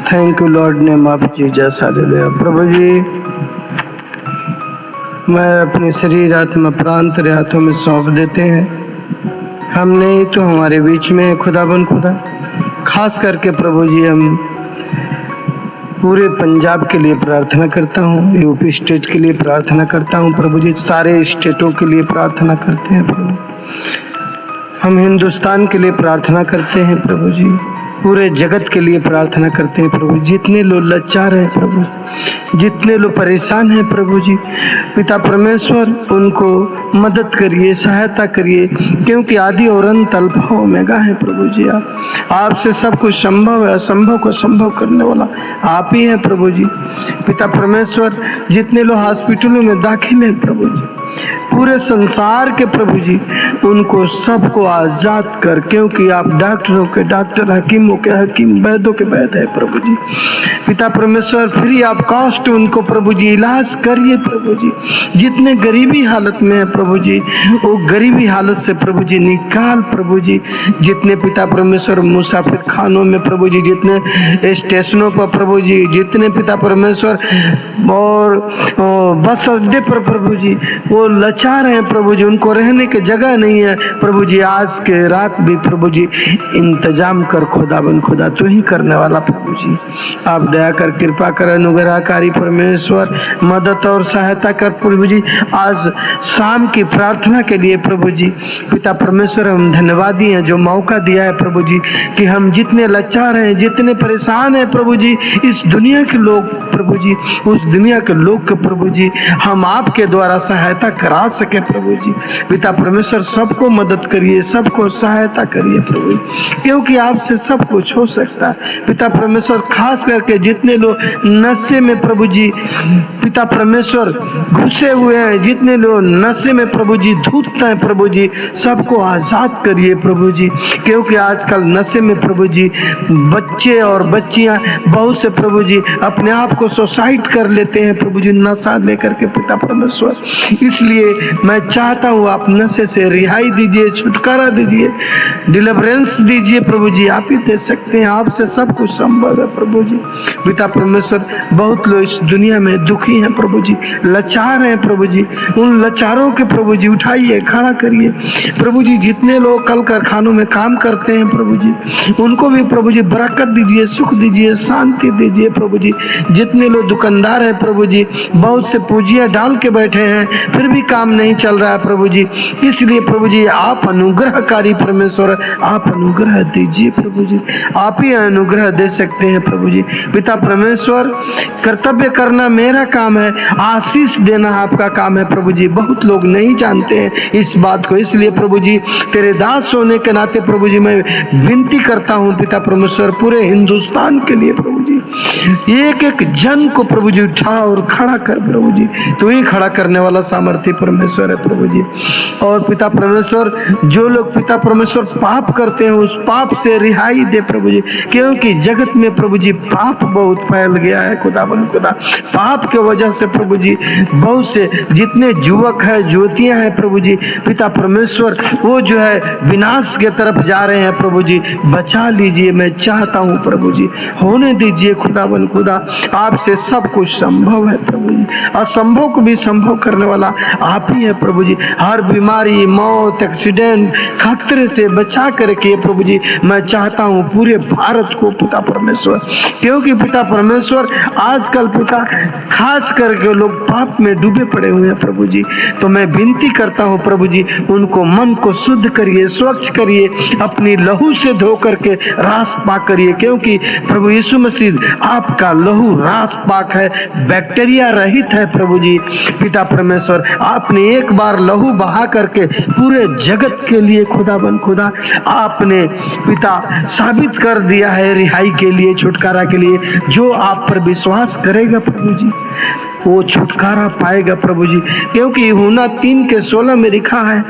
Thank you Lord name of Jesus hallelujah. प्रभु जी, मैं अपने शरीर आत्मा प्राण तेरे हाथों में सौंप देते हैं। हम नहीं तो हमारे बीच में खुदाबंद खुदा, खास करके प्रभु जी हम पूरे पंजाब के लिए प्रार्थना करता हूँ, यूपी स्टेट के लिए प्रार्थना करता हूँ प्रभु जी, सारे स्टेटों के लिए प्रार्थना करते हैं प्रभु। हम हिंदुस्तान के लिए प्रार्थना करते हैं प्रभु जी, पूरे जगत के लिए प्रार्थना करते हैं प्रभु। जितने लोग लाचार हैं प्रभु, जितने लोग परेशान हैं प्रभु जी, पिता परमेश्वर उनको मदद करिए, सहायता करिए, क्योंकि आदि और अंत अल्फा ओमेगा है प्रभु जी। आपसे सब कुछ संभव है, असंभव को संभव करने वाला आप ही हैं प्रभु जी। पिता परमेश्वर, जितने लोग हॉस्पिटलों में दाखिल हैं प्रभु जी, पूरे संसार के प्रभु जी, उनको सबको आजाद कर, क्योंकि आप डॉक्टरों के डॉक्टर, हकीमों के हकीम, वैद्यों के वैद है प्रभु जी। पिता परमेश्वर, फ्री ऑफ कॉस्ट उनको प्रभु जी इलाज करिए प्रभु जी। जितने गरीबी हालत में है प्रभु जी, वो गरीबी हालत से प्रभु जी निकाल प्रभु जी। जितने पिता परमेश्वर मुसाफिर खानों में प्रभु जी, जितने स्टेशनों पर प्रभु जी, जितने पिता परमेश्वर और बस अड्डे पर प्रभु जी वो लाचार हैं प्रभु जी, उनको रहने की जगह नहीं है प्रभु जी, आज के रात भी प्रभु जी इंतजाम कर खुदाबंद खुदा, तू ही करने वाला प्रभु जी। आप दया कर, कृपा कर, अनुग्रहकारी परमेश्वर, मदद और सहायता कर प्रभु जी। आज शाम की प्रार्थना के लिए प्रभु जी, पिता परमेश्वर हम धन्यवादी हैं जो मौका दिया है प्रभु जी, कि हम जितने लाचार हैं, जितने परेशान हैं प्रभु जी, इस दुनिया के लोग प्रभु जी, उस दुनिया के लोग के प्रभु जी, हम आपके द्वारा सहायता करा सके प्रभु जी। पिता परमेश्वर, सबको मदद करिए, सबको सहायता करिए प्रभु, क्योंकि आपसे सब कुछ हो सकता है। पिता परमेश्वर, खास करके जितने लोग नशे में प्रभु जी, पिता परमेश्वर घुसे हुए हैं, जितने लोग नशे में प्रभु जी धूतते हैं प्रभु जी, सबको आजाद करिए प्रभु जी, क्योंकि आजकल नशे में प्रभु जी बच्चे और बच्चियां बहुत से प्रभु जी अपने आप को सुसाइड कर लेते हैं प्रभु जी, नशा लेकर के पिता परमेश्वर। इसलिए मैं चाहता हूँ आप नशे से रिहाई दीजिए, छुटकारा दीजिए, डिलीवरेंस दीजिए प्रभु जी। आप ही दे सकते हैं, आपसे सब कुछ संभव है प्रभु जी। पिता परमेश्वर, बहुत लोग इस दुनिया में दुखी हैं प्रभु जी, लाचार हैं प्रभु जी, उन लाचारों के प्रभु जी उठाइए, खड़ा करिए प्रभु जी। जितने लोग कल कारखानों में काम करते हैं प्रभु जी, उनको भी प्रभु जी बरकत दीजिए, सुख दीजिए, शांति दीजिए प्रभु जी। जितने लोग दुकानदार हैं प्रभु जी, बहुत से पूंजियां डाल के बैठे हैं, फिर भी काम नहीं चल रहा है प्रभु जी, इसलिए प्रभु जी आप अनुग्रहकारी परमेश्वर, आप अनुग्रह दीजिए प्रभु जी। आप ही अनुग्रह दे सकते हैं प्रभु जी। पिता परमेश्वर, कर्तव्य करना मेरा काम है, आशीष देना आपका काम है प्रभु जी। बहुत लोग नहीं जानते हैं इस बात को, इसलिए प्रभु जी तेरे दास होने के नाते प्रभु जी मैं विनती करता हूँ पिता परमेश्वर, पूरे हिंदुस्तान के लिए प्रभु जी, एक एक जन को प्रभु जी उठा और खड़ा कर प्रभु जी। तू ही खड़ा करने वाला सामर्थ्य परमेश्वर है प्रभु जी। और पिता परमेश्वर, जो लोग पिता परमेश्वर पाप करते हैं, उस पाप से रिहाई दे प्रभु जी, क्योंकि जगत में प्रभु जी पाप बहुत फैल गया है खुदाबंद खुदा। पाप के वजह से प्रभु जी बहुत से जितने युवक है, युवतियां हैं प्रभु जी, पिता परमेश्वर वो जो है विनाश के तरफ जा रहे हैं प्रभु जी। बचा लीजिए, मैं चाहता हूँ प्रभु जी, होने दीजिए खुदाबंद खुदा। आपसे सब कुछ संभव है प्रभु जी, असंभव को भी संभव करने वाला आप ही है प्रभु जी। हर बीमारी, मौत, एक्सीडेंट, खतरे से बचा करके प्रभु जी मैं चाहता हूँ पूरे भारत को पिता परमेश्वर, क्योंकि पिता परमेश्वर आजकल पिता खास करके लोग पाप में डूबे पड़े हुए हैं प्रभु जी। तो मैं विनती करता हूँ प्रभु जी, उनको मन को शुद्ध करिए, स्वच्छ करिए, अपनी लहू से धो करके रास पाक करिए, क्योंकि प्रभु यीशु मसीह आपका लहू रास पाक है, बैक्टीरिया रहित है प्रभु जी। पिता परमेश्वर, आपने एक बार लहू बहा करके पूरे जगत के लिए खुदाबंद खुदा आपने पिता साबित कर दिया है रिहाई के लिए, छुटकारा के लिए। जो आप पर विश्वास करेगा प्रभु जी, वो छुटकारा पाएगा प्रभु जी, क्योंकि यूहन्ना 3:16 में लिखा है,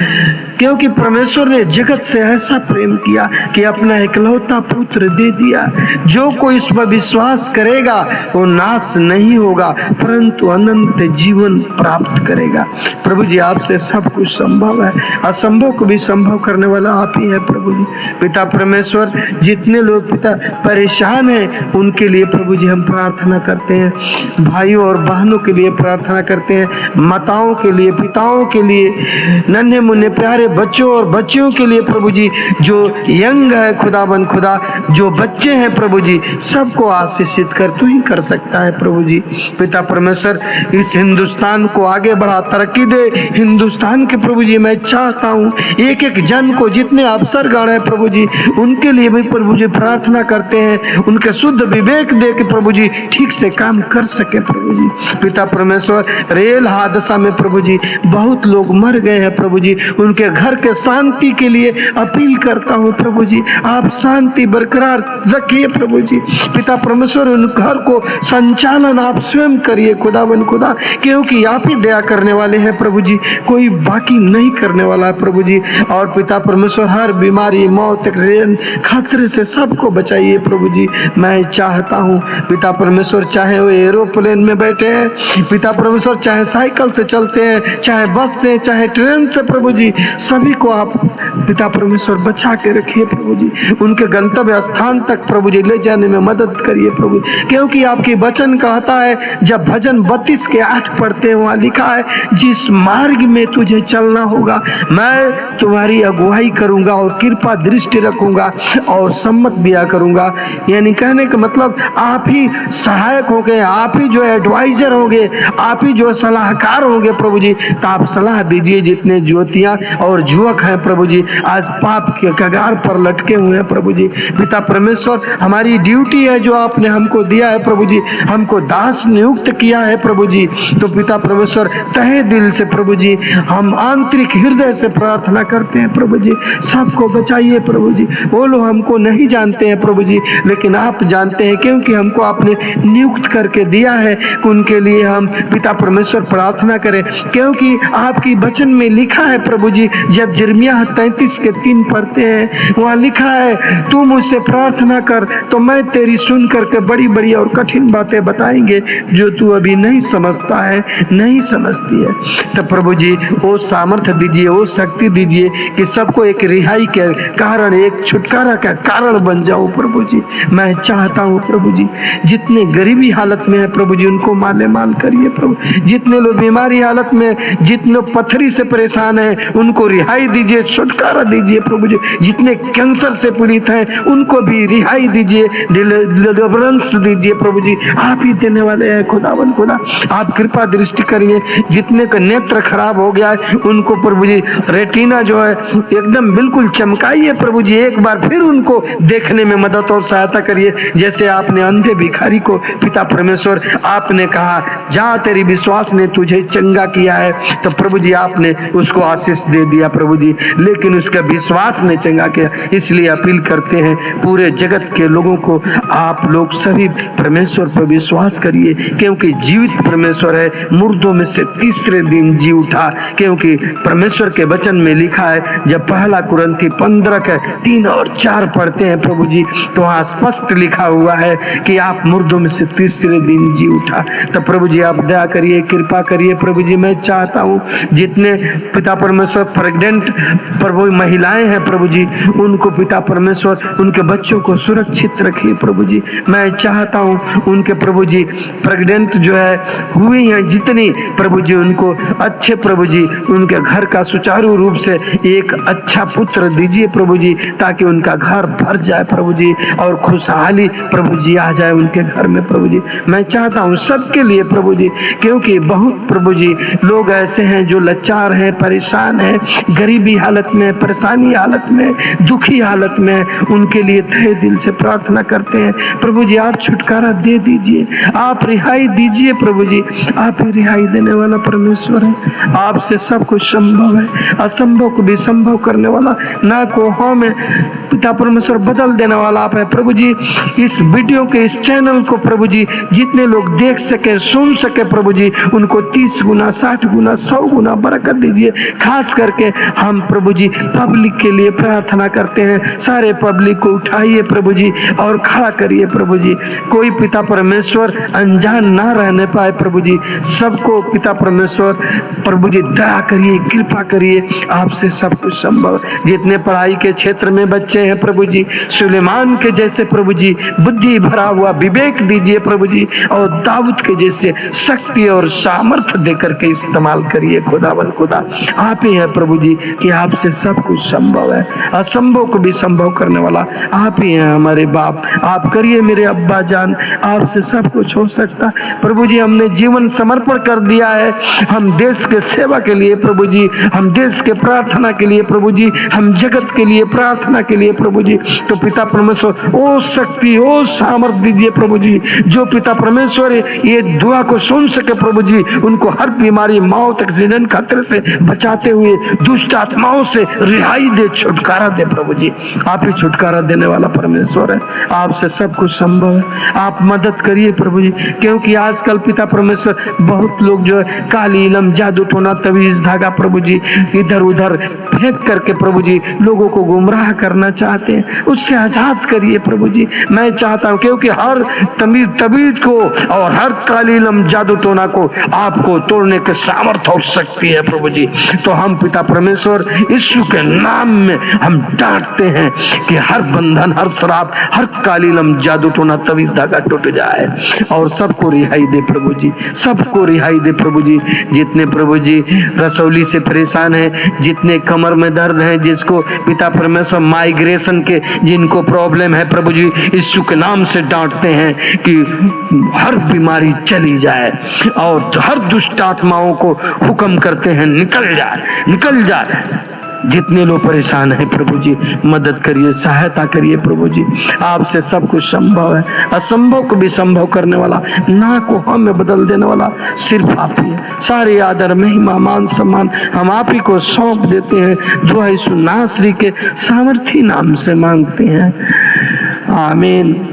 क्योंकि परमेश्वर ने जगत से ऐसा प्रेम किया कि अपना इकलौता पुत्र दे दिया। जो कोई इस पर विश्वास करेगा वो नाश नहीं होगा परंतु अनंत जीवन प्राप्त करेगा। प्रभु जी आपसे सब कुछ संभव है, असंभव को भी संभव करने वाला आप ही है प्रभु जी। पिता परमेश्वर, जितने लोग पिता परेशान हैं उनके लिए प्रभु जी हम प्रार्थना करते हैं, भाइयों और बहनों के लिए प्रार्थना करते हैं, माताओं के लिए, पिताओं के लिए, नन्हे मुन्ने प्यारे बच्चों और बच्चियों के लिए प्रभु जी, जो यंग है खुदाबंद खुदा, जो बच्चे हैं प्रभु जी, सबको आशीषित कर, तू ही कर सकता है प्रभु जी। पिता परमेश्वर इस हिंदुस्तान को आगे बढ़ा, तरक्की दे हिंदुस्तान के प्रभु जी। मैं चाहता हूँ एक एक जन को, जितने अफसरगण है प्रभु जी, उनके लिए भी प्रभु जी प्रार्थना करते हैं, उनके शुद्ध विवेक दे के प्रभु जी ठीक से काम कर सके प्रभु जी। पिता परमेश्वर रेल हादसा में प्रभु जी बहुत लोग मर गए हैं प्रभु जी, उनके घर के शांति के लिए अपील करता हूँ प्रभु जी, आप शांति बरकरार रखिए प्रभु जी। पिता परमेश्वर उन घर को संचालन आप स्वयं करिए खुदावन खुदा, क्योंकि आप ही दया करने वाले हैं प्रभु जी, कोई बाकी नहीं करने वाला है प्रभु जी। और पिता परमेश्वर हर बीमारी, मौत, एक्सीडेंट, खतरे से सबको बचाइए प्रभु जी। मैं चाहता हूँ पिता परमेश्वर, चाहे वो एरोप्लेन में बैठे हैं पिता परमेश्वर, चाहे साइकिल से चलते हैं, चाहे बस से, चाहे ट्रेन से प्रभु जी, सभी को आप पिता परमेश्वर बचा के रखिए प्रभु जी, उनके गंतव्य स्थान तक प्रभु जी ले जाने में मदद करिए प्रभु, क्योंकि आपकी वचन कहता है, जब भजन 32 के 8 पढ़ते हैं वहाँ लिखा है, जिस मार्ग में तुझे चलना होगा मैं तुम्हारी अगुवाई करूंगा और कृपा दृष्टि रखूंगा और सम्मत दिया करूंगा। यानी कहने का मतलब आप ही सहायक होंगे, आप ही जो एडवाइजर होंगे, आप ही जो सलाहकार होंगे प्रभु जी। तो आप सलाह दीजिए, जितने ज्योतियां और युवक हैं प्रभु जी आज पाप के कगार पर लटके हुए हैं प्रभु जी। पिता परमेश्वर हमारी ड्यूटी है जो आपने हमको दिया है प्रभु जी, हमको दास नियुक्त किया है प्रभु जी। तो पिता परमेश्वर तहे दिल से प्रभु जी हम आंतरिक हृदय से प्रार्थना करते हैं प्रभु जी, सबको बचाइए प्रभु जी। वो लोग हमको नहीं जानते हैं प्रभु जी, लेकिन आप जानते हैं, क्योंकि हमको आपने नियुक्त करके दिया है कि उनके लिए हम पिता परमेश्वर प्रार्थना करें, क्योंकि आपकी वचन में लिखा है प्रभु जी, जब यिर्मयाह 33 के 3 पढ़ते हैं वहाँ लिखा है, तू मुझसे प्रार्थना कर तो मैं तेरी सुन करके बड़ी बड़ी और कठिन बातें बताएंगे जो तू अभी नहीं समझता है, नहीं समझती है। तो प्रभु जी वो सामर्थ्य दीजिए, वो शक्ति दीजिए कि सबको एक रिहाई के कारण, एक छुटकारा का कारण बन जाओ प्रभु जी। मैं चाहता हूँ प्रभु जी, जितने गरीबी हालत में है प्रभु जी उनको माले माल करिए प्रभु, जितने लोग बीमारी हालत में, जितने पथरी से परेशान हैं उनको रिहाई दीजिए, छुटकारा दीजिए प्रभु जी। जितने कैंसर से पीड़ित हैं उनको भी रिहाई दीजिए, डिलीवरेंस दीजिए प्रभु जी, आप ही देने वाले हैं खुदावन खुदा। आप कृपा दृष्टि करिए, जितने का नेत्र खराब हो गया है उनको प्रभु जी रेटिना जो है एकदम बिल्कुल चमकाइए प्रभु जी, एक बार फिर उनको देखने में मदद और सहायता करिए, जैसे आपने अंधे भिखारी को पिता परमेश्वर आपने कहा, जा तेरी विश्वास ने तुझे चंगा किया है, तो प्रभु जी आपने उसको आशीष दे दिया प्रभु जी, लेकिन उसका विश्वास ने चंगा किया। इसलिए अपील करते हैं पूरे जगत के लोगों को, आप लोग सभी परमेश्वर पर विश्वास करिए, क्योंकि जीवित परमेश्वर है, मुर्दों में से तीसरे दिन जी उठा। क्योंकि परमेश्वर के वचन में लिखा है, जब पहला कुरिन्थी 15 के 3 और 4 पढ़ते हैं प्रभु जी, तो वहाँ स्पष्ट लिखा हुआ है कि आप मुर्दों में से तीसरे दिन जी उठा। तो प्रभु जी आप दया करिए, कृपा करिए प्रभु जी। मैं चाहता हूँ जितने पिता परमेश्वर प्रेग्नेंट प्रभु महिलाएं हैं प्रभु जी, उनको पिता परमेश्वर उनके बच्चों को सुरक्षित रखिए प्रभु जी। मैं चाहता हूँ उनके प्रभु जी प्रेग्नेंट जो है हुई हैं जितनी प्रभु जी, उनको अच्छे प्रभु जी उनके घर का सुचारू रूप से एक अच्छा पुत्र दीजिए प्रभु जी, ताकि उनका घर भर जाए प्रभु जी और खुशहाली प्रभु जी आ जाए उनके घर में प्रभु जी। मैं चाहता हूँ सबके लिए प्रभु जी, क्योंकि बहुत प्रभु जी लोग ऐसे हैं जो लाचार हैं, परेशान हैं, गरीबी हालत में, परेशानी हालत में, दुखी हालत में, उनके लिए तहे दिल से प्रार्थना करते हैं प्रभु जी। आप छुटकारा दे दीजिए, आप रिहाई दीजिए प्रभु जी, आप ही रिहाई देने वाला परमेश्वर है। आपसे सब कुछ संभव है, असंभव को भी संभव करने वाला, ना को हाँ में पिता परमेश्वर बदल देने वाला आप है प्रभु जी। इस वीडियो के, इस चैनल को प्रभु जी जितने लोग देख सके, सुन सके प्रभु जी, उनको 30 गुना, 60 गुना, 100 गुना बरकत दीजिए। खास करके लिए हम प्रभु जी पब्लिक के लिए प्रार्थना करते हैं। सारे पब्लिक को उठाइए प्रभु जी और खड़ा करिए प्रभु जी। कोई पिता परमेश्वर अनजान ना रहने पाए प्रभु जी। सबको पिता परमेश्वर प्रभु जी दया करिए, कृपा करिए। आपसे सब कुछ संभव। जितने पढ़ाई के क्षेत्र में बच्चे हैं प्रभु जी, सुलेमान के जैसे प्रभु जी बुद्धि भरा हुआ विवेक दीजिए प्रभु जी, और दाऊद के जैसे शक्ति और सामर्थ्य देकर के इस्तेमाल करिए खुदावन खुदा। आप ही हैं प्रभु जी कि आपसे सब कुछ संभव है। असंभव को भी संभव करने वाला आप ही हैं हमारे बाप। आप करिए मेरे अब्बा जान, आपसे सब कुछ हो सकता प्रभु जी। हमने जीवन समर्पण कर दिया है, हम देश के सेवा के लिए प्रभु जी, हम देश के प्रार्थना के लिए प्रभु जी, हम जगत के लिए प्रार्थना के लिए प्रभु जी। तो पिता परमेश्वर ओ शक्ति ओ सामर्थ्य दीजिए प्रभु जी, जो पिता परमेश्वर ये दुआ को सुन सके प्रभु जी, उनको हर बीमारी मौत एक्सीडेंट खतरे से बचाते हुए दुष्ट आत्माओं से रिहाई दे, छुटकारा दे प्रभु जी। आप ही छुटकारा देने वाला परमेश्वर है, आपसे सब कुछ संभव है। आप मदद करिए प्रभु जी, क्योंकि आजकल पिता परमेश्वर बहुत लोग जो है काली इलम जादू टोना तवीज धागा प्रभु जी इधर उधर फेंक करके प्रभु जी लोगों को गुमराह करना चाहते हैं, उससे आजाद करिए प्रभु जी। मैं चाहता हूं क्योंकि हर तबीज को और हर काली इलम जादू टोना को आपको तोड़ने के सामर्थ्य और शक्ति है प्रभु जी। तो हम पिता परमेश्वर यीशु के नाम में हम डांटते हैं कि हर बंधन, हर श्राप, हर काली इलम जादू टोना तवीज धागा टूट जाए और सबको रिहाई दे प्रभु जी, सबको रिहाई दे प्रभु जी। जितने प्रभु जी रसौली से परेशान है, जितने कमर में दर्द है, जिसको पिता परमेश्वर माइग्रेशन के जिनको प्रॉब्लम है प्रभु जी, यीशु के नाम से डांटते हैं कि हर बीमारी चली जाए और हर दुष्ट आत्माओं को हुक्म करते हैं निकल जाए, निकल जाए। जितने लोग परेशान हैं प्रभु जी मदद करिए, सहायता करिए प्रभु जी। आपसे सब कुछ संभव है, असंभव को भी संभव करने वाला, ना को हम में बदल देने वाला सिर्फ आप ही है। सारे आदर महिमा मान सम्मान हम आप ही को सौंप देते हैं। दुआ यीशु नासरी के सामर्थी नाम से मांगते हैं, आमीन।